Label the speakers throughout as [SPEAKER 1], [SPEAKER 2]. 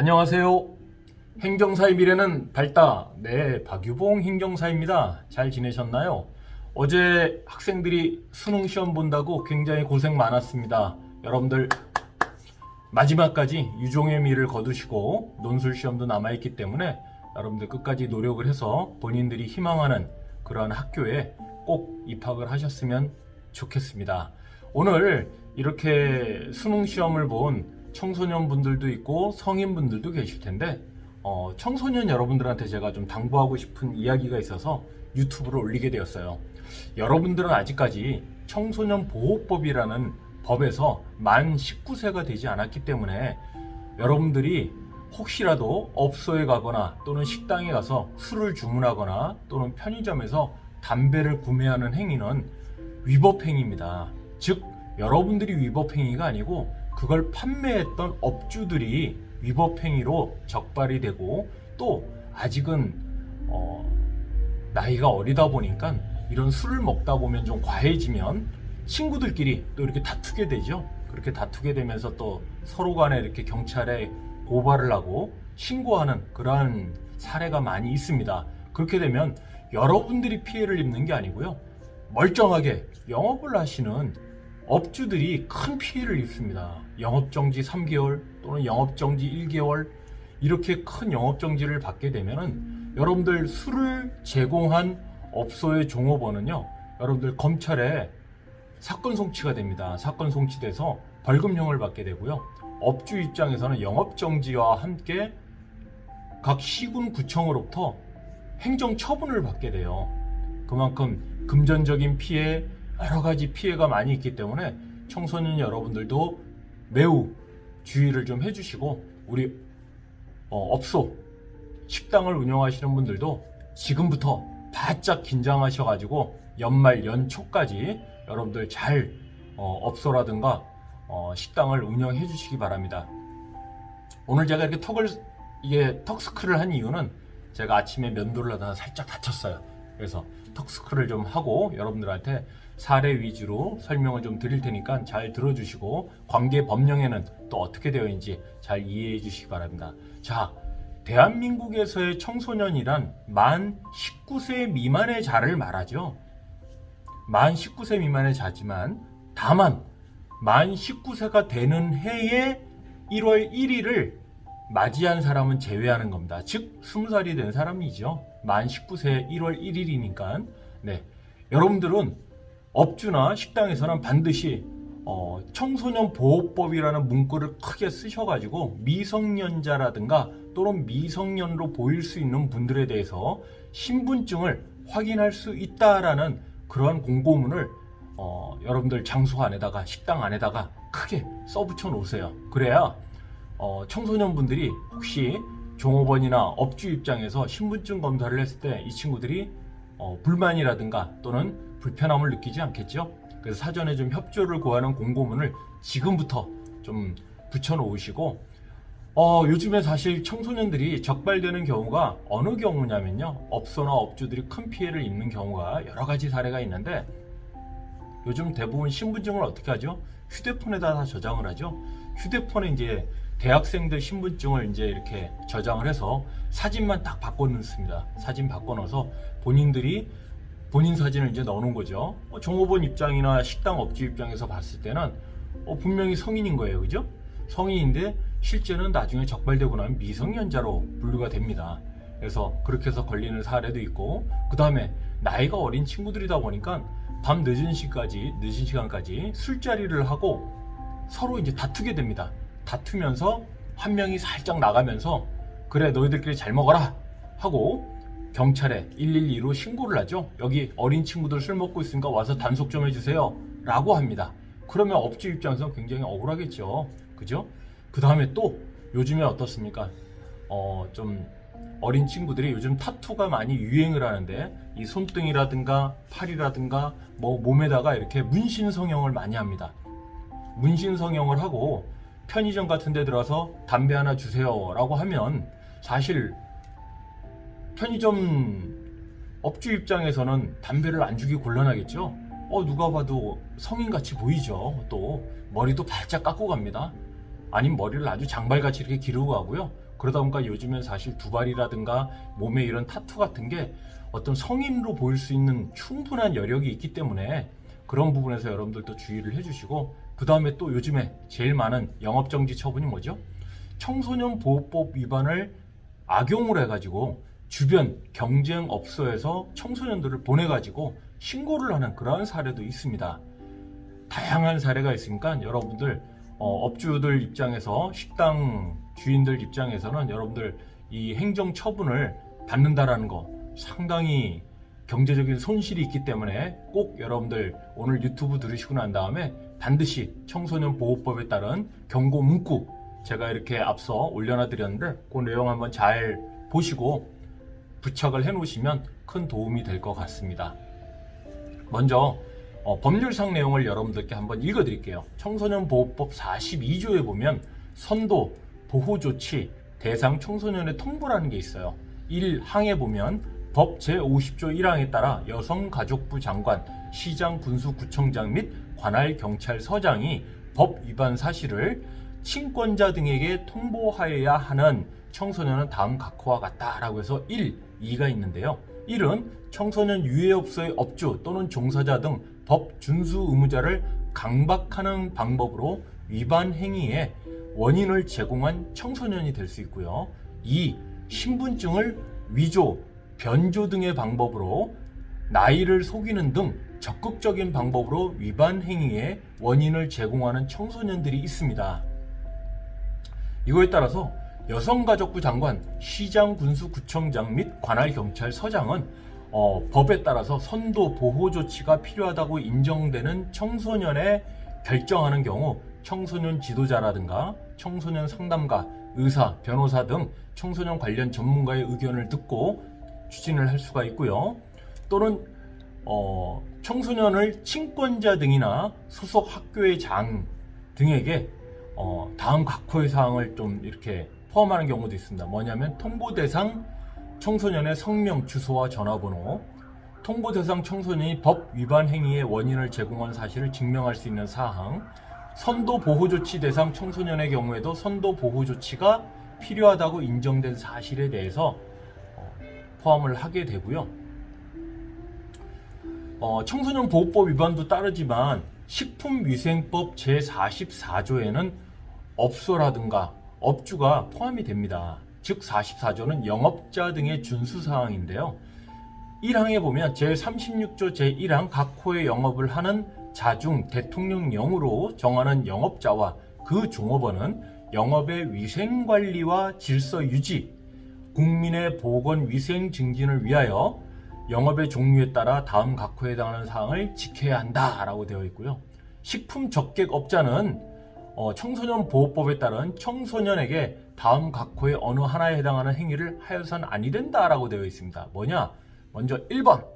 [SPEAKER 1] 안녕하세요. 행정사의 미래는 밝다. 네, 박유봉 행정사입니다. 잘 지내셨나요? 어제 학생들이 수능 시험 본다고 굉장히 고생 많았습니다. 여러분들 마지막까지 유종의 미를 거두시고 논술 시험도 남아있기 때문에 여러분들 끝까지 노력을 해서 본인들이 희망하는 그러한 학교에 꼭 입학을 하셨으면 좋겠습니다. 오늘 이렇게 수능 시험을 본 청소년분들도 있고 성인분들도 계실 텐데 청소년 여러분들한테 제가 좀 당부하고 싶은 이야기가 있어서 유튜브로 올리게 되었어요. 여러분들은 아직까지 청소년 보호법이라는 법에서 만 19세가 되지 않았기 때문에 여러분들이 혹시라도 업소에 가거나 또는 식당에 가서 술을 주문하거나 또는 편의점에서 담배를 구매하는 행위는 위법행위입니다. 즉 여러분들이 위법행위가 아니고 그걸 판매했던 업주들이 위법행위로 적발이 되고, 또 아직은 나이가 어리다 보니까 이런 술을 먹다 보면 좀 과해지면 친구들끼리 또 이렇게 다투게 되죠. 그렇게 다투게 되면서 또 서로 간에 이렇게 경찰에 고발을 하고 신고하는 그러한 사례가 많이 있습니다. 그렇게 되면 여러분들이 피해를 입는 게 아니고요, 멀쩡하게 영업을 하시는 업주들이 큰 피해를 입습니다. 영업정지 3개월 또는 영업정지 1개월 이렇게 큰 영업정지를 받게 되면은 여러분들 술을 제공한 업소의 종업원은요, 여러분들 검찰에 사건 송치가 됩니다. 사건 송치돼서 벌금형을 받게 되고요, 업주 입장에서는 영업정지와 함께 각 시군 구청으로부터 행정처분을 받게 돼요. 그만큼 금전적인 피해, 여러 가지 피해가 많이 있기 때문에 청소년 여러분들도 매우 주의를 좀 해주시고, 우리 업소, 식당을 운영하시는 분들도 지금부터 바짝 긴장하셔가지고 연말 연초까지 여러분들 잘 업소라든가 식당을 운영해 주시기 바랍니다. 오늘 제가 이렇게 턱스크를 한 이유는 제가 아침에 면도를 하다가 살짝 다쳤어요. 그래서 턱스크를 좀 하고 여러분들한테 사례 위주로 설명을 좀 드릴 테니까 잘 들어주시고, 관계 법령에는 또 어떻게 되어 있는지 잘 이해해 주시기 바랍니다. 자, 대한민국에서의 청소년이란 만 19세 미만의 자를 말하죠. 만 19세 미만의 자지만 다만 만 19세가 되는 해에 1월 1일을 맞이한 사람은 제외하는 겁니다. 즉 20살이 된 사람이죠. 만 19세 1월 1일이니까. 네, 여러분들은 업주나 식당에서는 반드시 청소년 보호법이라는 문구를 크게 쓰셔가지고 미성년자라든가 또는 미성년으로 보일 수 있는 분들에 대해서 신분증을 확인할 수 있다라는 그러한 공고문을 여러분들 장소 안에다가 식당 안에다가 크게 써붙여 놓으세요. 그래야 청소년분들이 혹시 종업원이나 업주 입장에서 신분증 검사를 했을 때 이 친구들이 불만이라든가 또는 불편함을 느끼지 않겠죠. 그래서 사전에 좀 협조를 구하는 공고문을 지금부터 좀 붙여 놓으시고, 요즘에 사실 청소년들이 적발되는 경우가 어느 경우냐면요, 업소나 업주들이 큰 피해를 입는 경우가 여러 가지 사례가 있는데, 요즘 대부분 신분증을 어떻게 하죠? 휴대폰에다 다 저장을 하죠. 휴대폰에 이제 대학생들 신분증을 이제 이렇게 저장을 해서 사진만 딱 바꿔 넣습니다. 사진 바꿔 넣어서 본인들이 본인 사진을 이제 넣어놓은 거죠. 종업원 입장이나 식당 업주 입장에서 봤을 때는 분명히 성인인 거예요, 그죠? 성인인데 실제는 나중에 적발되고 나면 미성년자로 분류가 됩니다. 그래서 그렇게 해서 걸리는 사례도 있고, 그 다음에 나이가 어린 친구들이다 보니까 밤 늦은 시간까지 술자리를 하고 서로 이제 다투게 됩니다. 다투면서 한 명이 살짝 나가면서 그래 너희들끼리 잘 먹어라 하고 경찰에 112로 신고를 하죠. 여기 어린 친구들 술 먹고 있으니까 와서 단속 좀 해주세요 라고 합니다. 그러면 업주 입장에서 굉장히 억울하겠죠, 그죠? 그 다음에 또 요즘에 어떻습니까? 좀 어린 친구들이 요즘 타투가 많이 유행을 하는데, 이 손등이라든가 팔이라든가 뭐 몸에다가 이렇게 문신 성형을 많이 합니다. 문신 성형을 하고 편의점 같은 데 들어서 담배 하나 주세요 라고 하면 사실 편의점 업주 입장에서는 담배를 안 주기 곤란하겠죠. 누가 봐도 성인같이 보이죠. 또 머리도 바짝 깎고 갑니다. 아니면 머리를 아주 장발같이 이렇게 기르고 가고요. 그러다 보니까 요즘엔 사실 두발이라든가 몸에 이런 타투 같은 게 어떤 성인으로 보일 수 있는 충분한 여력이 있기 때문에 그런 부분에서 여러분들도 주의를 해주시고, 그 다음에 또 요즘에 제일 많은 영업정지 처분이 뭐죠? 청소년 보호법 위반을 악용을 해가지고 주변 경쟁업소에서 청소년들을 보내가지고 신고를 하는 그러한 사례도 있습니다. 다양한 사례가 있으니까 여러분들 업주들 입장에서, 식당 주인들 입장에서는 여러분들 이 행정 처분을 받는다라는 거 상당히 경제적인 손실이 있기 때문에 꼭 여러분들 오늘 유튜브 들으시고 난 다음에 반드시 청소년 보호법에 따른 경고 문구 제가 이렇게 앞서 올려놔 드렸는데 그 내용 한번 잘 보시고 부착을 해 놓으시면 큰 도움이 될 것 같습니다. 먼저 법률상 내용을 여러분들께 한번 읽어 드릴게요. 청소년 보호법 42조에 보면 선도, 보호조치, 대상 청소년의 통보라는 게 있어요. 1항에 보면 법 제50조 1항에 따라 여성가족부 장관, 시장, 군수, 구청장 및 관할 경찰서장이 법 위반 사실을 친권자 등에게 통보하여야 하는 청소년은 다음 각호와 같다라고 해서 1, 2가 있는데요. 1은 청소년 유해업소의 업주 또는 종사자 등 법 준수 의무자를 강박하는 방법으로 위반 행위에 원인을 제공한 청소년이 될 수 있고요. 2. 신분증을 위조, 변조 등의 방법으로 나이를 속이는 등 적극적인 방법으로 위반 행위에 원인을 제공하는 청소년들이 있습니다. 이거에 따라서 여성가족부 장관, 시장, 군수, 구청장 및 관할 경찰서장은 법에 따라서 선도, 보호 조치가 필요하다고 인정되는 청소년에 결정하는 경우 청소년 지도자라든가 청소년 상담가, 의사, 변호사 등 청소년 관련 전문가의 의견을 듣고 추진을 할 수가 있고요. 또는 청소년을 친권자 등이나 소속 학교의 장 등에게 다음 각호의 사항을 좀 이렇게 포함하는 경우도 있습니다. 뭐냐면 통보 대상 청소년의 성명, 주소와 전화번호, 통보 대상 청소년이 법 위반 행위의 원인을 제공한 사실을 증명할 수 있는 사항, 선도 보호 조치 대상 청소년의 경우에도 선도 보호 조치가 필요하다고 인정된 사실에 대해서 포함을 하게 되고요. 청소년 보호법 위반도 따르지만 식품위생법 제44조에는 업소라든가 업주가 포함이 됩니다. 즉 44조는 영업자 등의 준수사항인데요. 1항에 보면 제36조 제1항 각 호의 영업을 하는 자중 대통령령으로 정하는 영업자와 그 종업원은 영업의 위생관리와 질서 유지, 국민의 보건 위생 증진을 위하여 영업의 종류에 따라 다음 각호에 해당하는 사항을 지켜야 한다라고 되어 있고요. 식품 적객업자는 청소년 보호법에 따른 청소년에게 다음 각호의 어느 하나에 해당하는 행위를 하여선 아니 된다라고 되어 있습니다. 뭐냐? 먼저 1번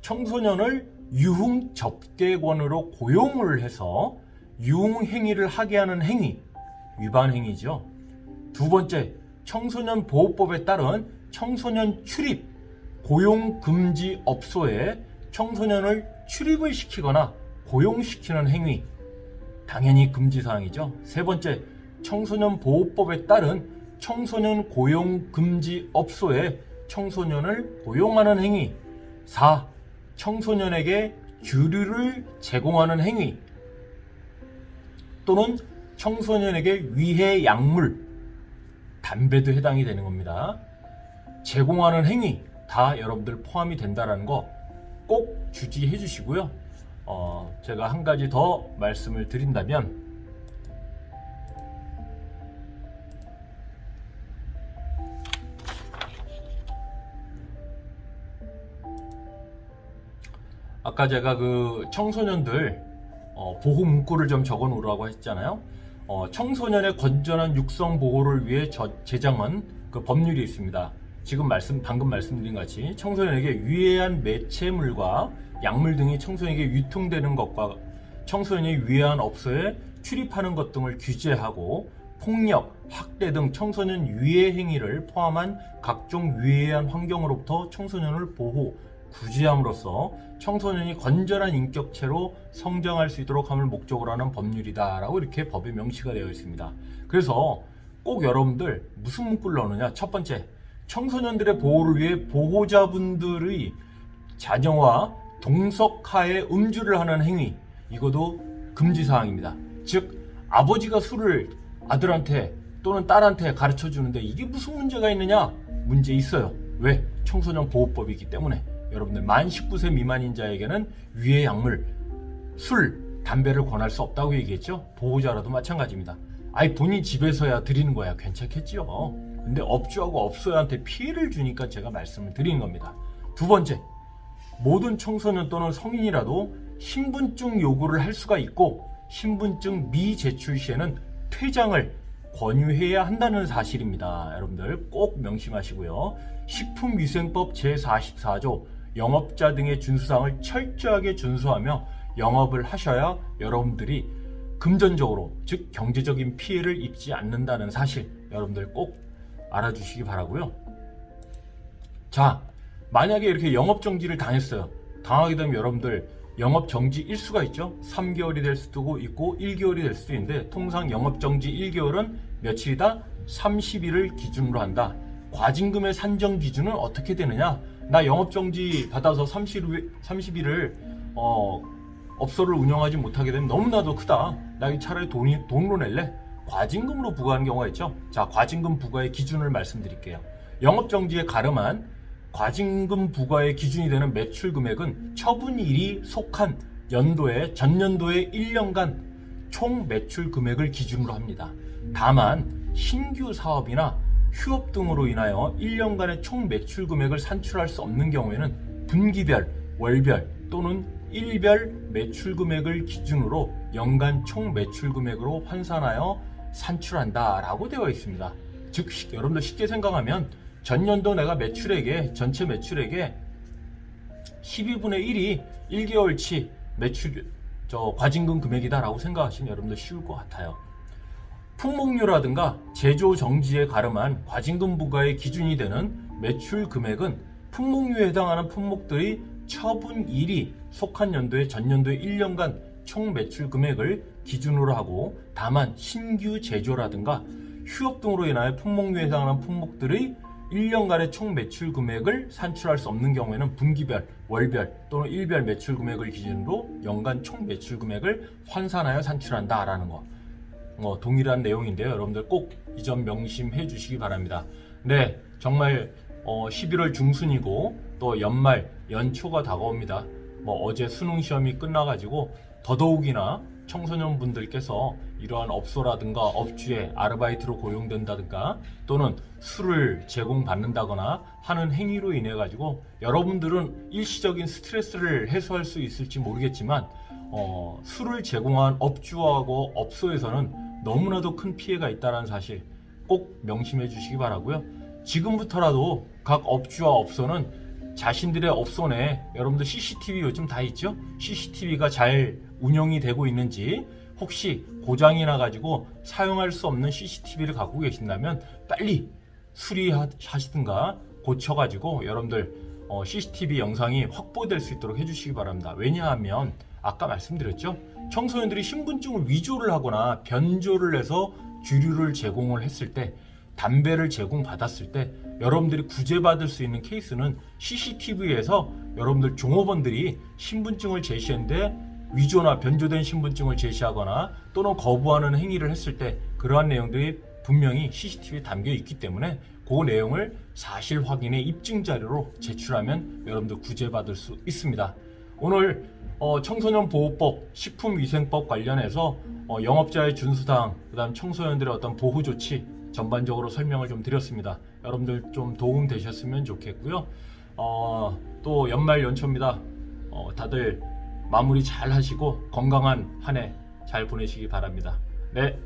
[SPEAKER 1] 청소년을 유흥 접객원으로 고용을 해서 유흥 행위를 하게 하는 행위, 위반 행위죠. 두 번째, 청소년 보호법에 따른 청소년 출입, 고용 금지 업소에 청소년을 출입을 시키거나 고용시키는 행위, 당연히 금지사항이죠. 세 번째, 청소년 보호법에 따른 청소년 고용 금지 업소에 청소년을 고용하는 행위. 4. 청소년에게 주류를 제공하는 행위 또는 청소년에게 위해 약물, 담배도 해당이 되는 겁니다. 제공하는 행위 다 여러분들 포함이 된다는 거 꼭 주지해 주시고요. 제가 한 가지 더 말씀을 드린다면 아까 제가 그 청소년들 보호 문구를 좀 적어 놓으라고 했잖아요. 청소년의 건전한 육성 보호를 위해 제정한 그 법률이 있습니다. 지금 방금 말씀드린 같이 청소년에게 유해한 매체물과 약물 등이 청소년에게 유통되는 것과 청소년이 유해한 업소에 출입하는 것 등을 규제하고 폭력, 학대 등 청소년 유해 행위를 포함한 각종 유해한 환경으로부터 청소년을 보호, 구제함으로써 청소년이 건전한 인격체로 성장할 수 있도록 함을 목적으로 하는 법률이다라고 이렇게 법에 명시가 되어 있습니다. 그래서 꼭 여러분들 무슨 문구를 넣느냐. 첫 번째, 청소년들의 보호를 위해 보호자분들의 자녀와 동석하에 음주를 하는 행위, 이것도 금지사항입니다. 즉 아버지가 술을 아들한테 또는 딸한테 가르쳐 주는데 이게 무슨 문제가 있느냐? 문제 있어요. 왜? 청소년 보호법이기 때문에. 여러분들 만 19세 미만인 자에게는 위의 약물, 술, 담배를 권할 수 없다고 얘기했죠. 보호자라도 마찬가지입니다. 아니 본인 집에서야 드리는 거야 괜찮겠지요. 근데 업주하고 업소한테 피해를 주니까 제가 말씀을 드리는 겁니다. 두 번째, 모든 청소년 또는 성인이라도 신분증 요구를 할 수가 있고 신분증 미제출 시에는 퇴장을 권유해야 한다는 사실입니다. 여러분들 꼭 명심하시고요. 식품위생법 제44조 영업자 등의 준수사항을 철저하게 준수하며 영업을 하셔야 여러분들이 금전적으로 즉 경제적인 피해를 입지 않는다는 사실 여러분들 꼭 알아주시기 바라고요. 자, 만약에 이렇게 영업정지를 당했어요. 당하게 되면 여러분들 영업정지 일수가 있죠. 3개월이 될 수도 있고 1개월이 될 수도 있는데 통상 영업정지 1개월은 며칠이다? 30일을 기준으로 한다. 과징금의 산정 기준은 어떻게 되느냐? 나 영업정지 받아서 30일을 업소를 운영하지 못하게 되면 너무나도 크다. 나 차라리 돈으로 낼래? 과징금으로 부과하는 경우가 있죠. 자, 과징금 부과의 기준을 말씀드릴게요. 영업정지에 가름한 과징금 부과의 기준이 되는 매출 금액은 처분일이 속한 연도의 전년도의 1년간 총 매출 금액을 기준으로 합니다. 다만 신규 사업이나 휴업 등으로 인하여 1년간의 총 매출 금액을 산출할 수 없는 경우에는 분기별, 월별 또는 일별 매출 금액을 기준으로 연간 총 매출 금액으로 환산하여 산출한다라고 되어 있습니다. 즉 여러분들 쉽게 생각하면 전년도 내가 매출액의 전체 매출액의 12분의 1이 1개월치 매출 과징금 금액이다라고 생각하시면 여러분들 쉬울 것 같아요. 품목류라든가 제조 정지에 가름한 과징금 부과의 기준이 되는 매출 금액은 품목류에 해당하는 품목들이 처분일이 속한 연도의 전년도의 1년간 총 매출 금액을 기준으로 하고 다만 신규 제조라든가 휴업 등으로 인하여 품목류에 해당하는 품목들의 1년간의 총 매출 금액을 산출할 수 없는 경우에는 분기별, 월별 또는 일별 매출 금액을 기준으로 연간 총 매출 금액을 환산하여 산출한다라는 거. 동일한 내용인데요. 여러분들 꼭 이 점 명심해 주시기 바랍니다. 네, 정말 11월 중순이고 또 연말, 연초가 다가옵니다. 어제 수능 시험이 끝나가지고 더더욱이나 청소년분들께서 이러한 업소라든가 업주에 아르바이트로 고용된다든가 또는 술을 제공받는다거나 하는 행위로 인해 가지고 여러분들은 일시적인 스트레스를 해소할 수 있을지 모르겠지만 술을 제공한 업주하고 업소에서는 너무나도 큰 피해가 있다는 사실 꼭 명심해 주시기 바라고요. 지금부터라도 각 업주와 업소는 자신들의 업소 내에 여러분들 CCTV 요즘 다 있죠? CCTV가 잘 운영이 되고 있는지 혹시 고장이 나가지고 사용할 수 없는 CCTV를 갖고 계신다면 빨리 수리하시든가 고쳐가지고 여러분들 CCTV 영상이 확보될 수 있도록 해주시기 바랍니다. 왜냐하면 아까 말씀드렸죠? 청소년들이 신분증을 위조를 하거나 변조를 해서 주류를 제공을 했을 때 담배를 제공받았을 때 여러분들이 구제받을 수 있는 케이스는 CCTV에서 여러분들 종업원들이 신분증을 제시했는데 위조나 변조된 신분증을 제시하거나 또는 거부하는 행위를 했을 때 그러한 내용들이 분명히 CCTV에 담겨 있기 때문에 그 내용을 사실 확인의 입증 자료로 제출하면 여러분들 구제받을 수 있습니다. 오늘 청소년 보호법, 식품위생법 관련해서 영업자의 준수사항, 그 다음 청소년들의 어떤 보호 조치 전반적으로 설명을 좀 드렸습니다. 여러분들 좀 도움 되셨으면 좋겠고요. 또 연말 연초입니다. 다들 마무리 잘 하시고 건강한 한 해 잘 보내시기 바랍니다. 네.